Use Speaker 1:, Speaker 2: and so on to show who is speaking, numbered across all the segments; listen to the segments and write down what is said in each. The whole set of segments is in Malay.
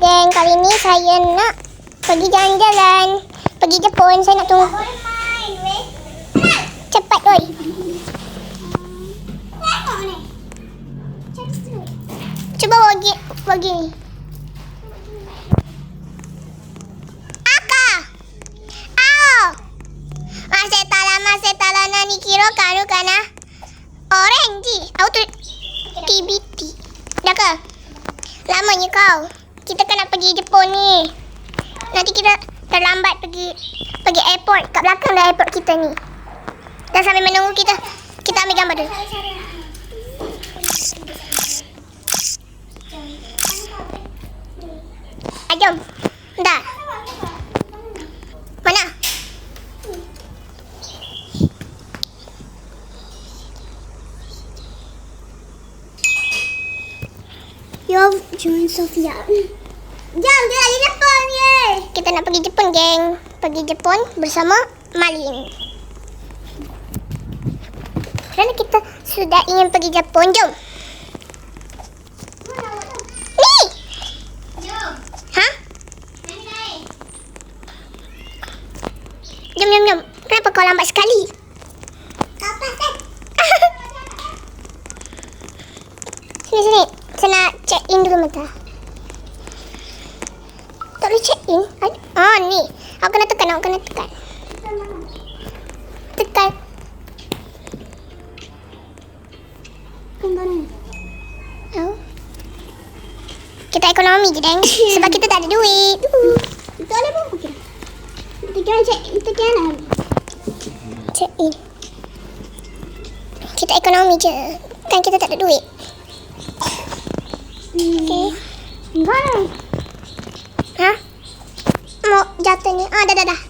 Speaker 1: Geng, kali ni saya nak pergi jalan-jalan. Pergi Jepun, saya nak tunggu. Cepat, oi. Cuba bagi ni. Setala ni kira kanu kana orange. Auto TBT. Dah ke? Lamanya kau. Kita kan nak pergi Jepun ni. Nanti kita terlambat pergi airport. Kat belakang dah airport kita ni. Dan sambil menunggu kita ambil gambar dulu. Jom. Dah. Mana? Yo, join Sofia. Jom, dia lagi Jepun ye. Kita nak pergi Jepun, geng. Pergi Jepun bersama Malin. Kerana kita sudah ingin pergi Jepun, jom. Ni. Jom. Ha? Jom. Kenapa kau lambat sekali? Sini. Saya nak check in dulu mata. Tak boleh check in? Ni. Aku kena tekan. Tekan. Kita ekonomi je, Deng. Sebab kita tak ada duit. Tak boleh pun kira. Kita check in. Check in. Kita ekonomi je. Kan kita tak ada duit. Okay. Mana? Ha? Mau jatuh ni. Dah.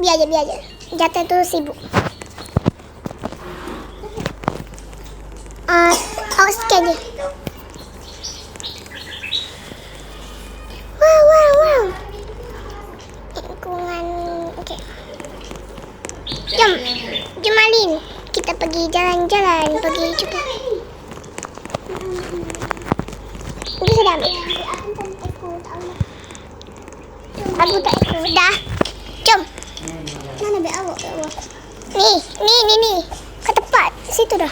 Speaker 1: Biar je. Jatuh tu sibuk. Scan je. Wow. Lingkungan. Okay. Jom Malin. Kita pergi jalan-jalan. Pergi cuba. Ini sudah ambil. Aku tak ikut. Dah. Jom. Mana beg awak? Ni. Kat tempat. Situ dah.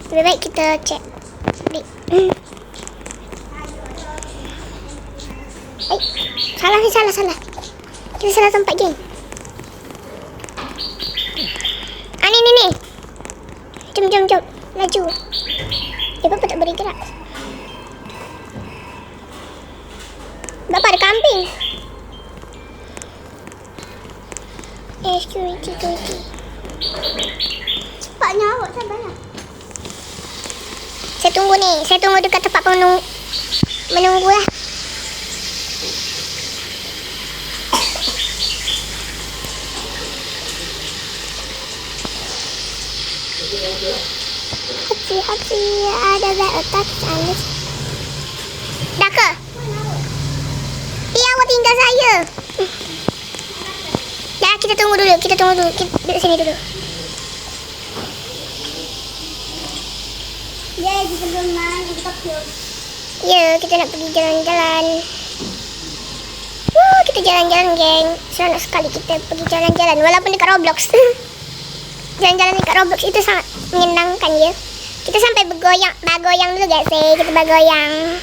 Speaker 1: Lebih baik kita cek. Salah. Kita salah tempat, geng. Ni. Jom. Laju. Kenapa tak boleh gerak? Bapak ada kambing. Security. Cepatnya awak sabarlah. Saya tunggu dekat tempat menunggu lah. Hati ada letak sana. Dah ke? Awak tinggal saya. Dah, kita tunggu dulu. Kita duduk sini dulu. Kita nak pergi jalan-jalan. Kita jalan-jalan, geng. Seronok sekali kita pergi jalan-jalan. Walaupun dekat Roblox. Jalan-jalan dekat Roblox itu sangat menyenangkan, ya. Kita sampai bergoyang dulu, guys. Kita bergoyang.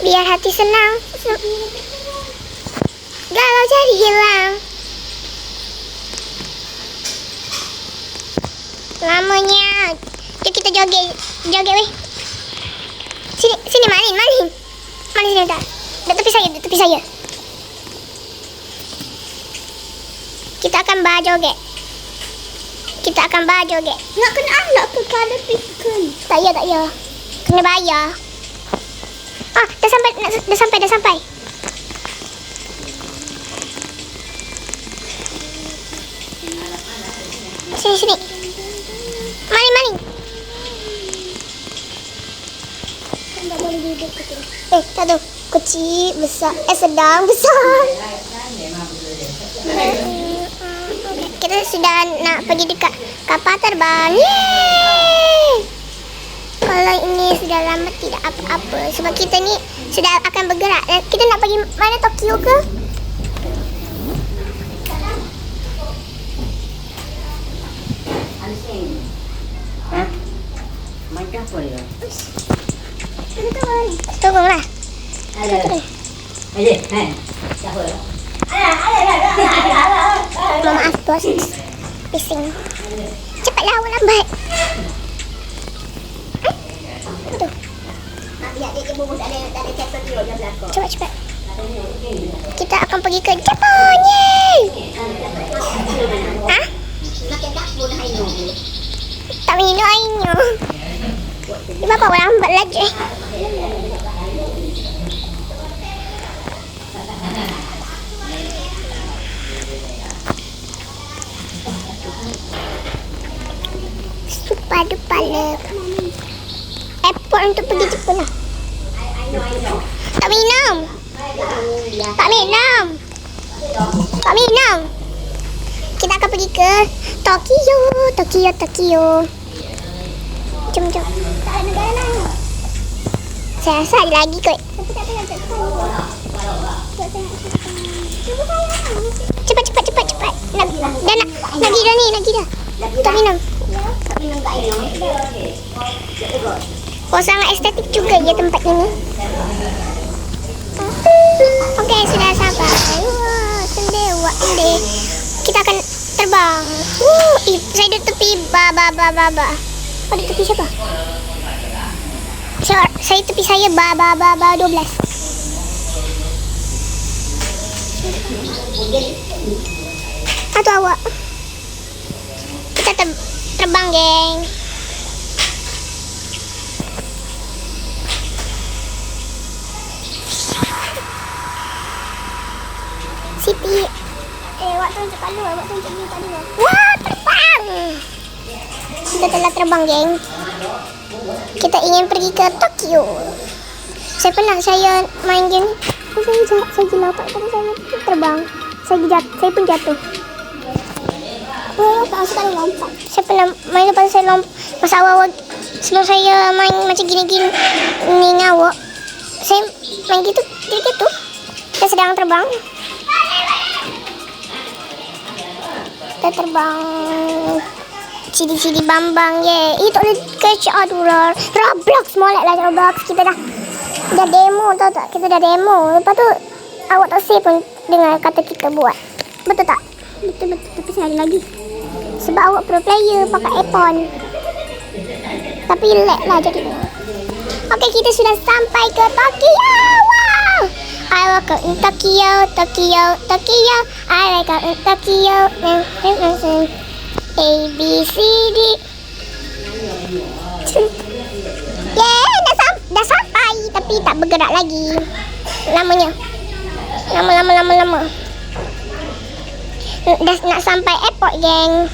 Speaker 1: Biar hati senang. Galau jadi hilang. Lamanya. Jom kita joget weh. Sini Malin. Malin sini dah. Tepi saya. Kita akan joget. Nak kena anak ke kada pikir? Tak ya. Kena bayar. Dah sampai. Sini. Malin. Tak boleh duduk kecil. Tak tahu. Kecil, besar. Sedang, besar. Kita kita sudah nak pergi dekat kapal terbang. Yeay! Kalau ini sudah lama tidak apa-apa. Sebab kita ni sudah akan bergerak. Kita nak pergi mana, Tokyo ke?
Speaker 2: Macam apa dia?
Speaker 1: Turunlah. Maaf bos. Bising. Cepatlah, awak lambat. Betul. Cepat. Kita akan pergi ke Jepun. Yeay! Hah? Tak minum airnya. Bapak awak lambat lagi. Padu pala. Airport untuk pergi Jepun lah. Tak minum. Kita akan pergi ke Tokyo. Jom. Tak ada negara lain. Saya rasa ada lagi kot. Cepat. Lagi dah. Tak minum. Oh, sangat estetik juga ya tempat ini. Okey, sudah sampai. Wah, sendewa ini. Kita akan terbang. Saya duduk tepi baba. Oh, duduk tepi siapa? Saya tepi saya baba 12. Atau awak? Kita terbang, geng. Siti. Awak tunjuk kat luar. Wah, terbang. Kita telah terbang, geng. Kita ingin pergi ke Tokyo. Saya main game. Saya gila tak tadi saya terbang. Saya pun jatuh. Tak sekali lompat. Saya pernah main lepas saya lompat. Masa awal sebelum saya main macam gini-gini ni ngawak. Saya main gitu. Kita sedang terbang. Kita terbang. Cidi bambang ye. Tak boleh catch Roblox molek lah Roblox. Kita dah demo tahu tak? Kita dah demo. Lepas tu awak tak save pun dengar kata kita buat. Betul tak? Betul. Tapi saya ada lagi. Sebab awak pro player pakai iPhone. Tapi lag lah jadi. Okey, kita sudah sampai ke Tokyo. Wow! I welcome in Tokyo. I welcome in Tokyo. A, B, C, D. Dah sampai. Tapi tak bergerak lagi. Lamanya. Lama. Dah nak sampai airport, geng.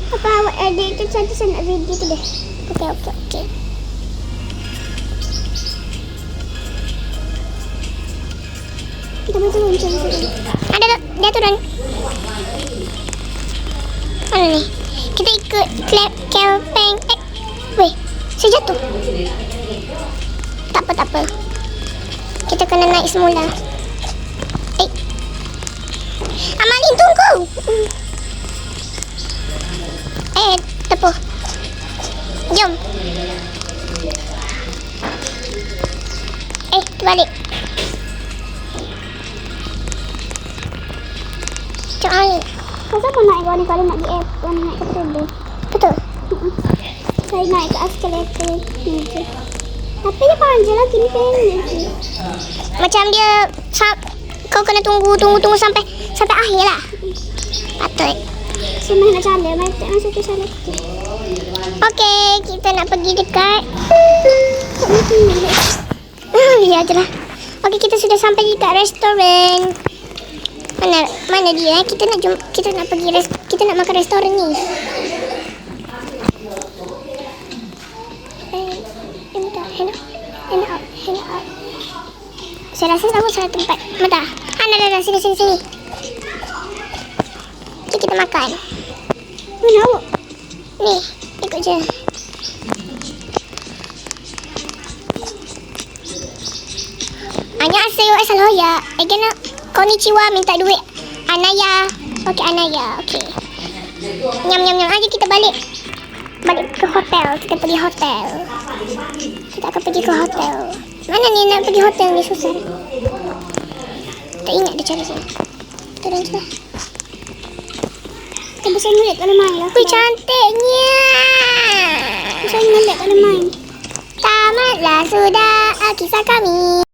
Speaker 1: Apa awak ada itu satu saya nak video tu deh. Okey. Kita turun macam ni. Ada dia turun. Mana ni? Kita ikut camping. Weh, saya jatuh. Tak apa. Kita kena naik semula. Amalin, tunggu. Tepuh. Jom. Balik. Cik Amalin. Kenapa naik kali nak pergi airport, naik ke turbo? Betul. Saya naik ke eskalator ni je. Tapi dia panjang lagi ni pendek je. Macam dia kau kena tunggu sampai akhir lah. Patut. Saya nak jalan, masuk ke sana. Okey, kita nak pergi dekat. Ya je lah. Okey, kita sudah sampai dekat restoran. Mana dia? Kita nak makan restoran ni. Hang out. Saya rasa sama salah tempat. Mata. Dah, sini. tu kita makan.
Speaker 2: Mana awak?
Speaker 1: Ni, ikut je. Annyeonghaseyo, assalamualaikum. Egena konnichiwa, minta duit. Anaya. Okey, Anaya. Okey. Nyam. Aja kita balik ke hotel. Kita pergi hotel. Kita akan pergi ke hotel. Mana ni nak pergi hotel ni susah. Tak ingat dia cara sini. Turun je lah.
Speaker 2: Kita besar ngelik tak boleh main lah.
Speaker 1: Wih, cantiknya.
Speaker 2: Besar ngelik tak boleh main.
Speaker 1: Tamatlah sudah kisah kami.